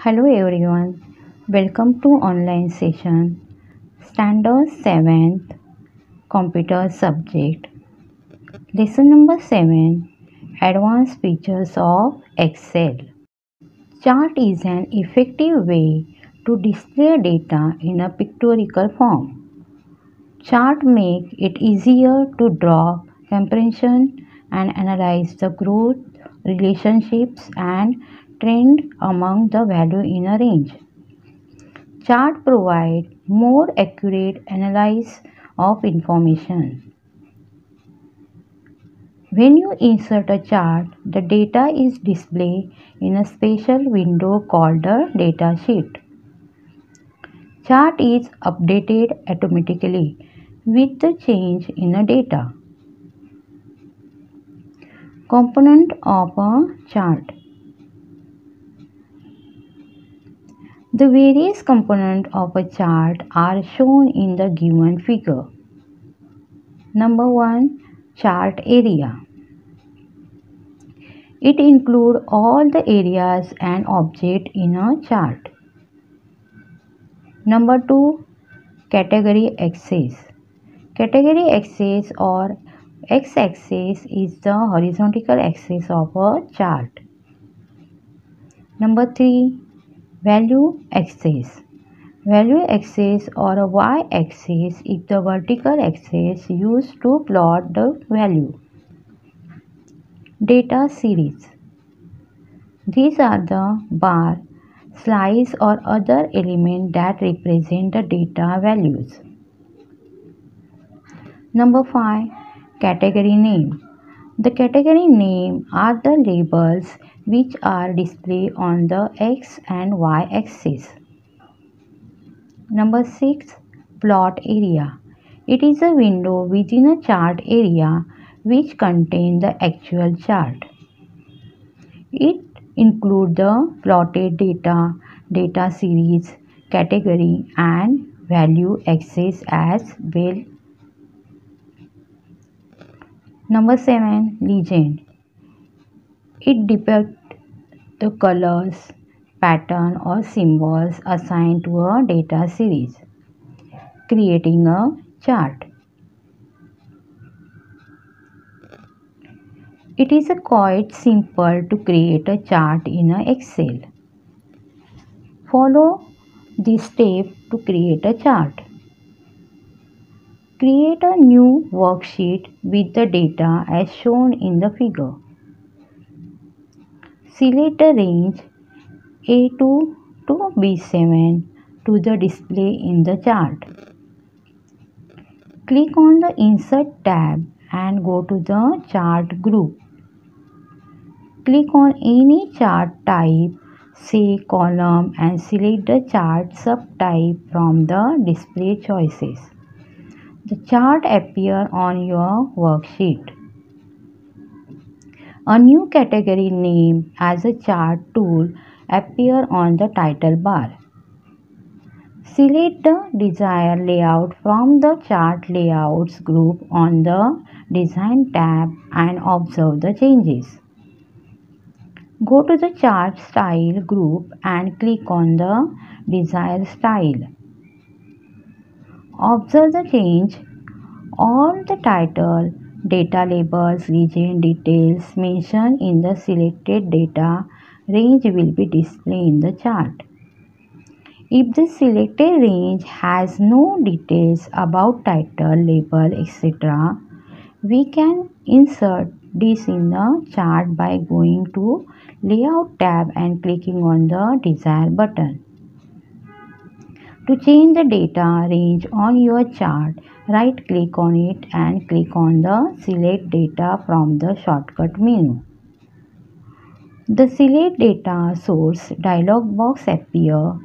Hello everyone, welcome to online session Standard 7th Computer Subject. Lesson number 7, Advanced Features of Excel. Chart is an effective way to display data in a pictorial form. Chart make it easier to draw comparison and analyze the growth, relationships and trend among the value in a range. Chart provide more accurate analysis of information. When you insert a chart, the data is displayed in a special window called the data sheet. Chart is updated automatically with the change in the data. Component of a chart. The various components of a chart are shown in the given figure. Number 1. Chart area. It includes all the areas and objects in a chart. Number 2. Category axis. Category axis or x-axis is the horizontal axis of a chart. Number 3. Value axis. Value axis or a y-axis is the vertical axis used to plot the value. Data series. These are the bar, slice or other elements that represent the data values. Number 5. Category name. The category name are the labels which are displayed on the x and y axis. Number 6. Plot area. It is a window within a chart area which contains the actual chart. It includes the plotted data, data series, category and value axis as well. Number 7. Legend. It depicts the colors, pattern or symbols assigned to a data series, creating a chart. It is quite simple to create a chart in Excel. Follow this step to create a chart. Create a new worksheet with the data as shown in the figure. Select the range A2 to B7 to the display in the chart. Click on the Insert tab and go to the Chart group. Click on any chart type, say column, and select the chart subtype from the display choices. The chart appears on your worksheet. A new category name as a chart tool appears on the title bar. Select the desired layout from the Chart Layouts group on the Design tab and observe the changes. Go to the Chart Style group and click on the desired style. Observe the change. All the title, data labels, region details mentioned in the selected data range will be displayed in the chart. If the selected range has no details about title, label, etc., we can insert this in the chart by going to Layout tab and clicking on the desired button. To change the data range on your chart, right click on it and click on the Select Data from the shortcut menu. The Select Data Source dialog box appears.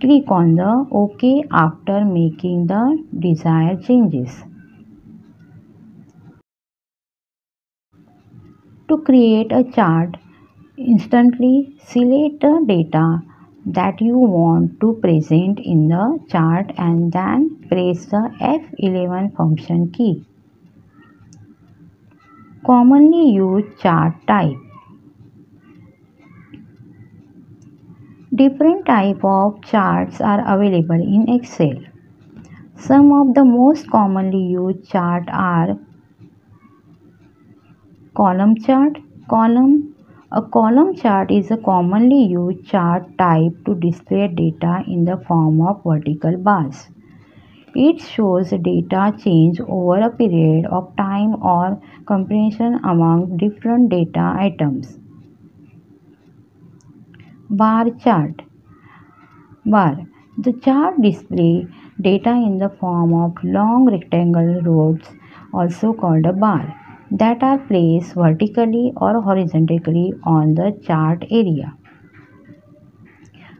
Click on the OK after making the desired changes. To create a chart, instantly select the data that you want to present in the chart and then press the F11 function key. Commonly used chart type. Different type of charts are available in Excel. Some of the most commonly used charts are column chart. A column chart is a commonly used chart type to display data in the form of vertical bars. It shows data change over a period of time or comparison among different data items. Bar chart. Bar. The chart displays data in the form of long rectangular rows, also called a bar, that are placed vertically or horizontally on the chart area.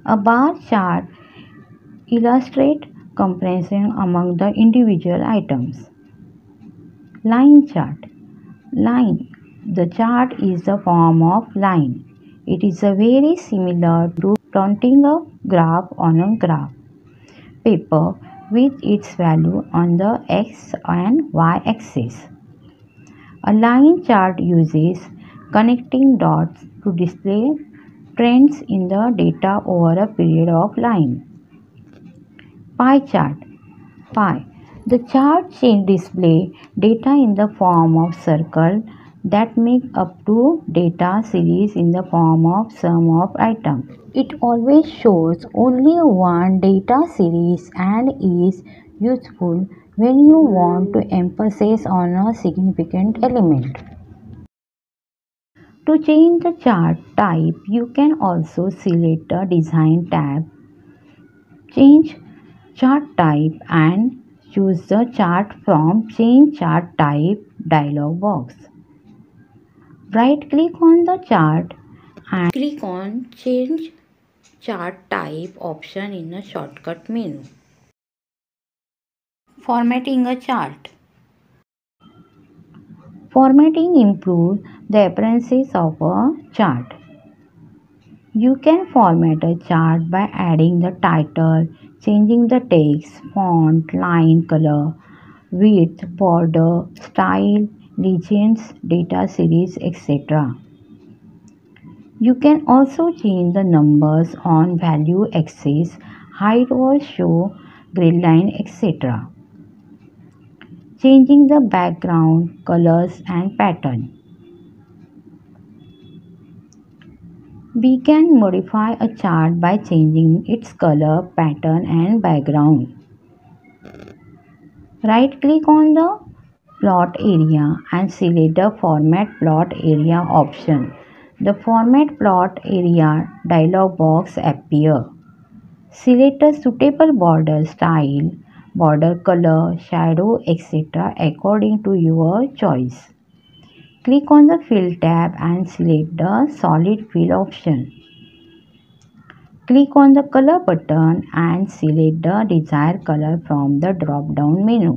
A bar chart illustrates comparison among the individual items. Line chart. Line. The chart is the form of line. It is very similar to plotting a graph on a graph paper with its value on the x and y axis. A line chart uses connecting dots to display trends in the data over a period of time. Pie chart. Pie. The chart display data in the form of circle that make up to data series in the form of sum of items. It always shows only one data series and is useful when you want to emphasize on a significant element. To change the chart type, you can also select the Design tab, change chart type and choose the chart from Change Chart Type dialog box. Right click on the chart and click on Change Chart Type option in the shortcut menu. Formatting a chart. Formatting improves the appearance of a chart. You can format a chart by adding the title, changing the text, font, line color, width, border, style, legends, data series, etc. You can also change the numbers on value axis, hide or show grid line, etc. Changing the background, colors and pattern. We can modify a chart by changing its color, pattern and background. Right click on the plot area and select the Format Plot Area option. The Format Plot Area dialog box appears. Select a suitable border style, border color, shadow, etc. according to your choice. Click on the Fill tab and select the Solid Fill option. Click on the Color button and select the desired color from the drop-down menu.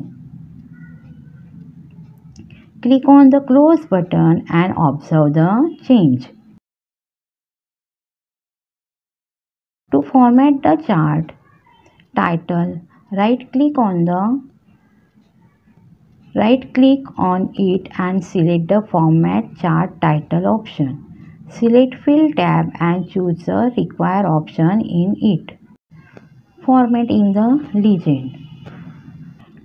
Click on the Close button and observe the change. To format the chart title, right click on it and select the Format Chart Title option. Select Fill tab and choose the required option in it. Formatting the legend.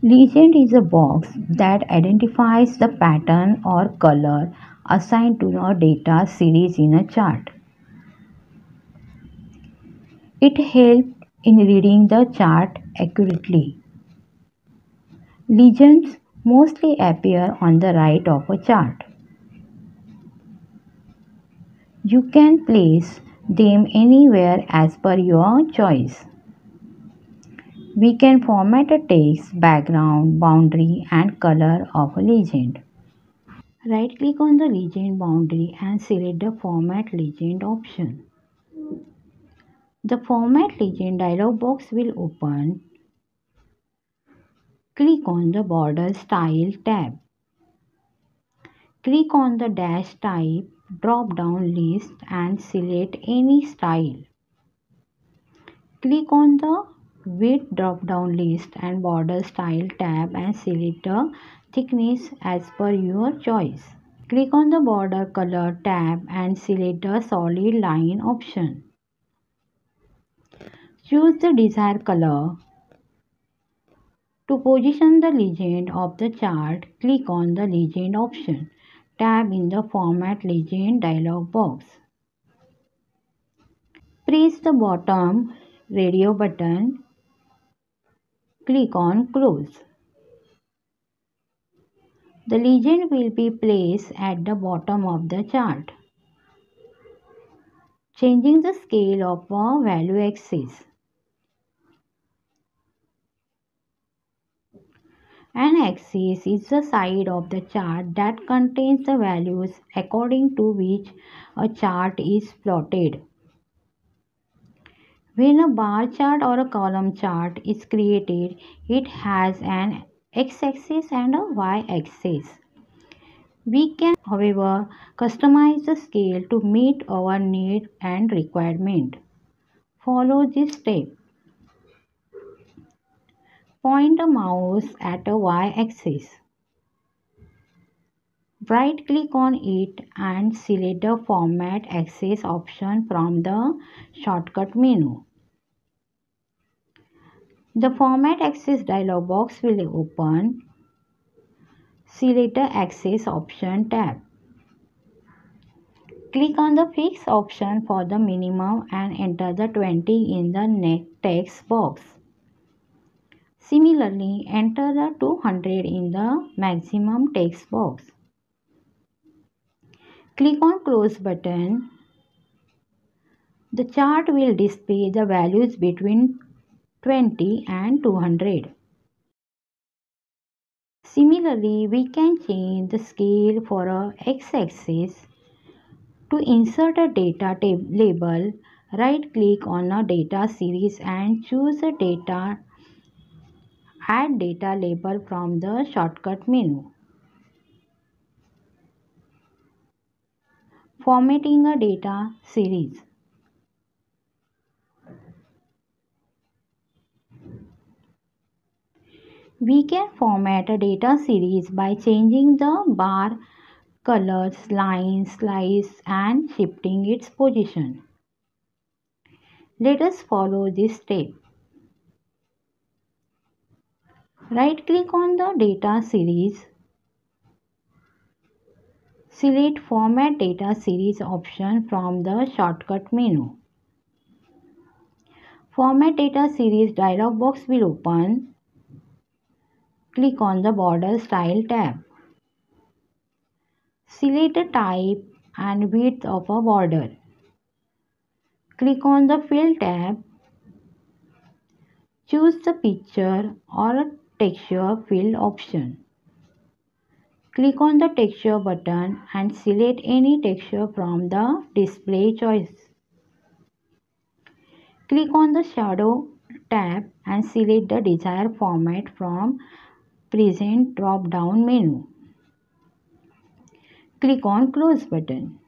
Legend is a box that identifies the pattern or color assigned to a data series in a chart. It helps in reading the chart accurately. Legends mostly appear on the right of a chart. You can place them anywhere as per your choice. We can format a text, background, boundary and color of a legend. Right click on the legend boundary and select the Format Legend option. The Format Legend dialog box will open. Click on the Border Style tab. Click on the Dash Type drop-down list and select any style. Click on the Width drop-down list and Border Style tab and select the thickness as per your choice. Click on the Border Color tab and select the Solid Line option. Choose the desired color. To position the legend of the chart, click on the legend option. Tab in the Format Legend dialog box. Press the bottom radio button. Click on Close. The legend will be placed at the bottom of the chart. Changing the scale of a value axis. An axis is the side of the chart that contains the values according to which a chart is plotted. When a bar chart or a column chart is created, it has an x-axis and a y-axis. We can, however, customize the scale to meet our need and requirement. Follow this step. Point the mouse at a y-axis. Right-click on it and select the Format Axis option from the shortcut menu. The Format Axis dialog box will open. Select the Axis option tab. Click on the Fix option for the minimum and enter the 20 in the text box. Similarly, enter the 200 in the maximum text box. Click on Close button. The chart will display the values between 20 and 200. Similarly, we can change the scale for a x-axis. To insert a data label, right-click on a data series and choose a Add data label from the shortcut menu. Formatting a data series. We can format a data series by changing the bar colors, lines, slice and shifting its position. Let us follow this step. Right-click on the data series. Select Format Data Series option from the shortcut menu. Format Data Series dialog box will open. Click on the Border Style tab. Select the type and width of a border. Click on the Fill tab. Choose the Picture or Texture Fill option. Click on the Texture button and select any texture from the display choice. Click on the Shadow tab and select the desired format from Present drop-down menu. Click on Close button.